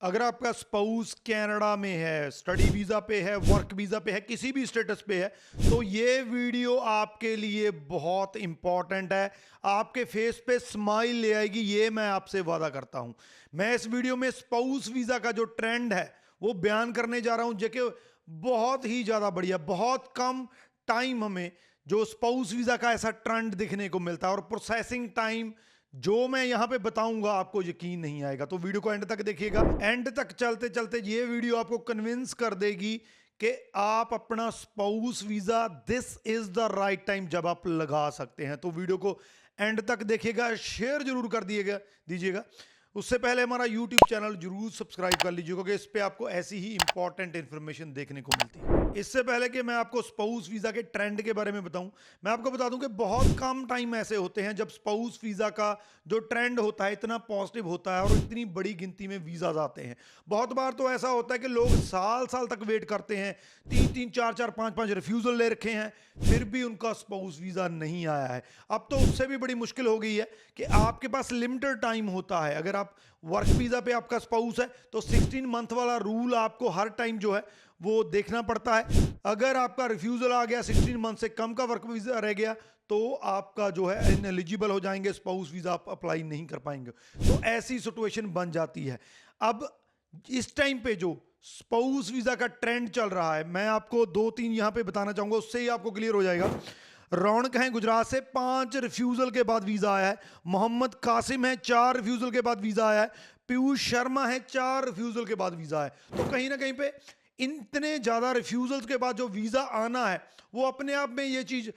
अगर आपका spouse Canada में है, स्टडी वीज़ा पे है, वर्क वीज़ा पे है, किसी भी स्टेटस पे है, तो ये वीडियो आपके लिए बहुत इंपॉर्टेंट है। आपके फेस पे स्माइल ले आएगी, ये मैं आपसे वादा करता हूं। मैं इस वीडियो में स्पाउस वीज़ा का जो ट्रेंड है वो बयान करने जा रहा हूं, जो कि बहुत ही ज़्यादा बढ़िया, बहुत कम टाइम हमें जो स्पाउस वीज़ा का ऐसा ट्रेंड दिखने को मिलता है। और प्रोसेसिंग टाइम जो मैं यहां पे बताऊंगा आपको यकीन नहीं आएगा, तो वीडियो को एंड तक देखिएगा। एंड तक चलते चलते ये वीडियो आपको कन्विंस कर देगी कि आप अपना spouse visa this is the right time जब आप लगा सकते हैं। तो वीडियो को एंड तक देखिएगा, शेयर जरूर कर दीजिएगा। उससे पहले हमारा YouTube चैनल जरूर सब्सक्राइब कर लीजिए, क्योंकि इस पे आपको ऐसी ही इंपॉर्टेंट इंफॉर्मेशन देखने को मिलती है। इससे पहले कि मैं आपको स्पाउस वीज़ा के ट्रेंड के बारे में बताऊं, मैं आपको बता दूं कि बहुत कम टाइम ऐसे होते हैं जब स्पाउस वीज़ा का जो ट्रेंड होता है इतना पॉजिटिव होता है और इतनी बड़ी गिनती में वीज़ाज आते हैं। बहुत बार तो ऐसा होता है कि लोग साल साल तक वेट करते हैं, 3-3, 4-4, 5-5 रिफ्यूज़ल ले रखे हैं, फिर भी उनका स्पाउस वीज़ा नहीं आया है। अब तो उससे भी बड़ी मुश्किल हो गई है कि आपके पास लिमिटेड टाइम होता है। अगर आप वर्क वीज़ा पे आपका स्पाउस है तो 16 मंथ वाला रूल आपको हर टाइम जो है वो देखना पड़ता है। अगर आपका रिफ्यूज़ल आ गया, 16 मंथ से कम का वर्क वीज़ा रह गया, तो आपका जो है इनएलिजिबल हो जाएंगे, स्पाउस वीज़ा आप अप्लाई नहीं कर पाएंगे। तो ऐसी सिचुएशन बन जाती है। अब इस टाइम पे जो स्पाउस वीज़ा का ट्रेंड चल रहा है, मैं आपको 2-3 यहाँ पे बताना चाहूँगा, उससे ही आपको क्लियर हो जाएगा। रौनक है गुजरात से, 5 रिफ्यूज़ल के बाद वीज़ा आया है। मोहम्मद कासिम है, 4 रिफ्यूज़ल के बाद वीज़ा आया है। पीयूष शर्मा है, 4 रिफ्यूज़ल के बाद वीज़ा है। तो कहीं ना कहीं पे इतने ज़्यादा रिफ्यूज़ल्स के बाद जो वीज़ा आना है वो अपने आप में ये चीज़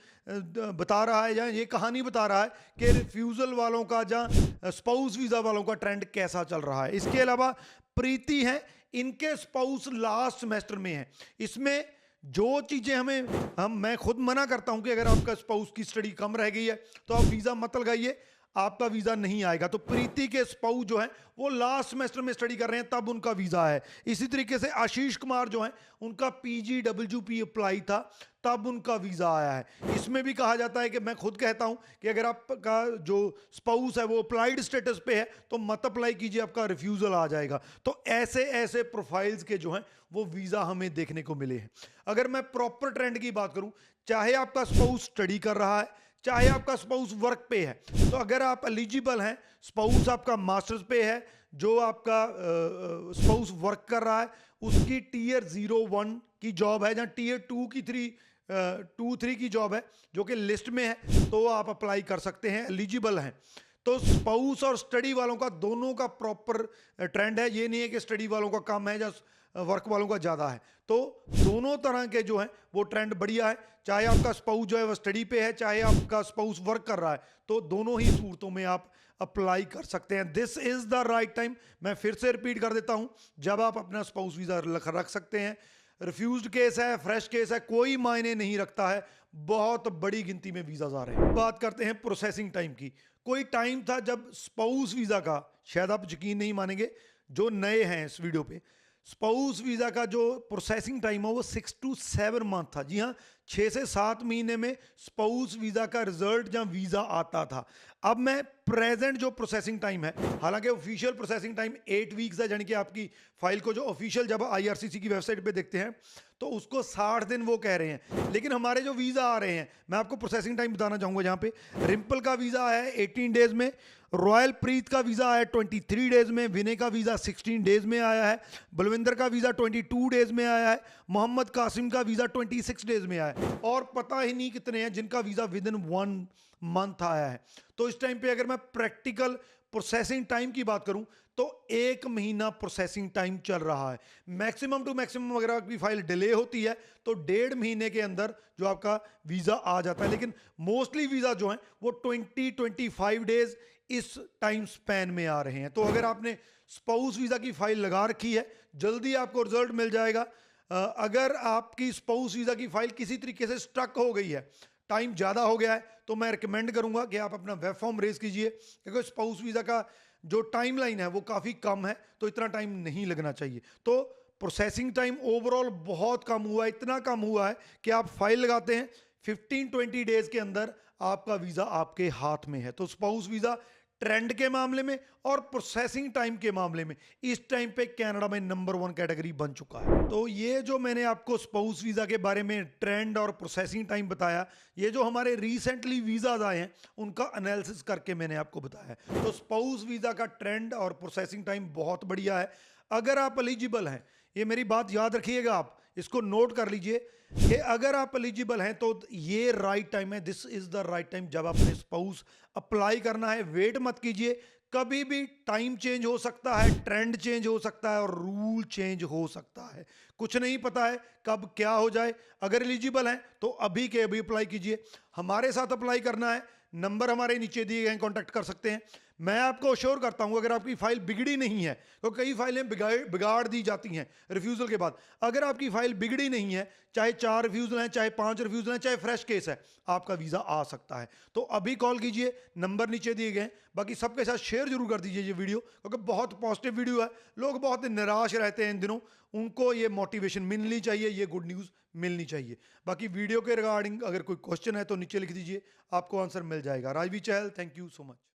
बता रहा है, या ये कहानी बता रहा है कि रिफ्यूज़ल वालों का या स्पाउस वीज़ा वालों का ट्रेंड कैसा चल रहा है। इसके अलावा प्रीति हैं, इनके स्पाउस लास्ट सेमेस्टर में है। इसमें जो चीज़ें मैं खुद मना करता हूं कि अगर आपका स्पाउस की स्टडी कम रह गई है तो आप वीज़ा मत लगाइए, आपका वीज़ा नहीं आएगा। तो प्रीति के स्पाउस जो हैं वो लास्ट सेमेस्टर में स्टडी कर रहे हैं, तब उनका वीज़ा है। इसी तरीके से आशीष कुमार जो हैं, उनका PGWP अप्लाई था, तब उनका वीज़ा आया है। इसमें भी कहा जाता है कि मैं खुद कहता हूं कि अगर आपका जो स्पाउस है वो अप्लाइड स्टेटस पे है तो मत अप्लाई कीजिए, आपका रिफ्यूज़ल आ जाएगा। तो ऐसे ऐसे प्रोफाइल्स के जो हैं वो वीज़ा हमें देखने को मिले हैं। अगर मैं प्रॉपर ट्रेंड की बात करूं, चाहे आपका स्पाउस स्टडी कर रहा है, चाहे आपका स्पाउस वर्क पे है, तो अगर आप एलिजिबल हैं, स्पाउस आपका मास्टर्स पे है, जो आपका स्पाउस वर्क कर रहा है उसकी टीयर 0-1 की जॉब है, या टीयर 2 की 2-3 की जॉब है जो कि लिस्ट में है, तो आप अप्लाई कर सकते हैं, एलिजिबल हैं। तो स्पाउस और स्टडी वालों का दोनों का प्रॉपर ट्रेंड है। ये नहीं है कि स्टडी वालों का कम है या वर्क वालों का ज़्यादा है। तो दोनों तरह के जो हैं वो ट्रेंड बढ़िया है। चाहे आपका स्पाउस जो है वो स्टडी पे है, चाहे आपका स्पाउस वर्क कर रहा है, तो दोनों ही सूरतों में आप अप्लाई कर सकते हैं। This is the right time. मैं फिर से रिपीट कर देता हूं, जब आप अपना स्पाउस वीज़ा रख सकते हैं। रिफ्यूज्ड केस है, फ्रेश केस है, कोई मायने नहीं रखता है, बहुत बड़ी गिनती में वीज़ा आ रहे हैं। बात करते हैं प्रोसेसिंग टाइम की। कोई टाइम था जब स्पाउस वीज़ा का, शायद आप यकीन नहीं मानेंगे जो नए हैं इस वीडियो पे, स्पाउस वीज़ा का जो प्रोसेसिंग टाइम है वो 6 to 7 मंथ था। जी हाँ, 6 से 7 महीने में स्पाउस वीज़ा का रिजल्ट या वीज़ा आता था। अब मैं प्रेजेंट जो प्रोसेसिंग टाइम है, हालांकि ऑफिशियल प्रोसेसिंग टाइम 8 वीक्स है, यानी कि आपकी फाइल को जो ऑफिशियल जब IRCC की वेबसाइट पे देखते हैं तो उसको 60 दिन वो कह रहे हैं, लेकिन हमारे जो वीज़ा आ रहे हैं, मैं आपको प्रोसेसिंग टाइम बताना चाहूँगा। जहाँ पे रिम्पल का वीज़ा है 18 डेज में, रॉयल प्रीत का वीज़ा आया 23 डेज में, विनय का वीज़ा 16 डेज में आया है, बलविंदर का वीज़ा 22 डेज में आया है, मोहम्मद कासिम का वीज़ा 26 डेज में आया है, और पता ही नहीं कितने हैं जिनका वीज़ा विद इन 1 मंथ आया है। तो इस टाइम पे अगर मैं प्रैक्टिकल प्रोसेसिंग टाइम की बात करूं तो 1 महीना प्रोसेसिंग टाइम चल रहा है। मैक्सिमम टू मैक्सिमम अगर आपकी फाइल डिले होती है तो 1.5 महीने के अंदर जो आपका वीज़ा आ जाता है, लेकिन मोस्टली वीज़ा जो है वो 20-25 डेज इस टाइम स्पैन में आ रहे हैं। तो अगर आपने स्पाउस वीज़ा की फाइल लगा रखी है, जल्दी आपको रिजल्ट मिल जाएगा। अगर आपकी स्पाउस वीज़ा की फाइल किसी तरीके से स्टक हो गई है, टाइम ज़्यादा हो गया है, तो मैं रिकमेंड करूंगा कि आप अपना वेब फॉर्म रेज कीजिए, क्योंकि स्पाउस वीज़ा का जो टाइम लाइन है वो काफ़ी कम है, तो इतना टाइम नहीं लगना चाहिए। तो प्रोसेसिंग टाइम ओवरऑल बहुत कम हुआ है, इतना कम हुआ है कि आप फाइल लगाते हैं 15-20 डेज के अंदर आपका वीज़ा आपके हाथ में है। तो स्पाउस वीज़ा ट्रेंड के मामले में और प्रोसेसिंग टाइम के मामले में इस टाइम पे कनाडा में नंबर 1 कैटेगरी बन चुका है। तो ये जो मैंने आपको स्पाउस वीज़ा के बारे में ट्रेंड और प्रोसेसिंग टाइम बताया, ये जो हमारे रिसेंटली वीज़ाज आए हैं उनका एनालिसिस करके मैंने आपको बताया। तो स्पाउस वीज़ा का ट्रेंड और प्रोसेसिंग टाइम बहुत बढ़िया है। अगर आप एलिजिबल हैं, ये मेरी बात याद रखिएगा, आप इसको नोट कर लीजिए कि अगर आप एलिजिबल हैं तो ये राइट टाइम है, this is the right time जब आपने स्पाउस अप्लाई करना है। वेट मत कीजिए, कभी भी टाइम चेंज हो सकता है, ट्रेंड चेंज हो सकता है और रूल चेंज हो सकता है। कुछ नहीं पता है कब क्या हो जाए। अगर एलिजिबल हैं तो अभी के अभी अप्लाई कीजिए। हमारे साथ अप्लाई करना है, नंबर हमारे नीचे दिए गए हैं, कॉन्टैक्ट कर सकते हैं। मैं आपको अश्योर करता हूं, अगर आपकी फाइल बिगड़ी नहीं है, तो कई फाइलें बिगाड़ दी जाती हैं रिफ्यूज़ल के बाद। अगर आपकी फाइल बिगड़ी नहीं है, चाहे 4 रिफ्यूज़ल हैं, चाहे 5 रिफ्यूज़ल हैं, चाहे फ्रेश केस है, आपका वीज़ा आ सकता है। तो अभी कॉल कीजिए, नंबर नीचे दिए गए। बाकी सबके साथ शेयर जरूर कर दीजिए ये वीडियो, क्योंकि बहुत पॉजिटिव वीडियो है। लोग बहुत निराश रहते हैं इन दिनों, उनको ये मोटिवेशन मिलनी चाहिए, ये गुड न्यूज़ मिलनी चाहिए। बाकी वीडियो के रिगार्डिंग अगर कोई क्वेश्चन है तो नीचे लिख दीजिए, आपको आंसर मिल जाएगा। राजवी चहल, थैंक यू सो मच।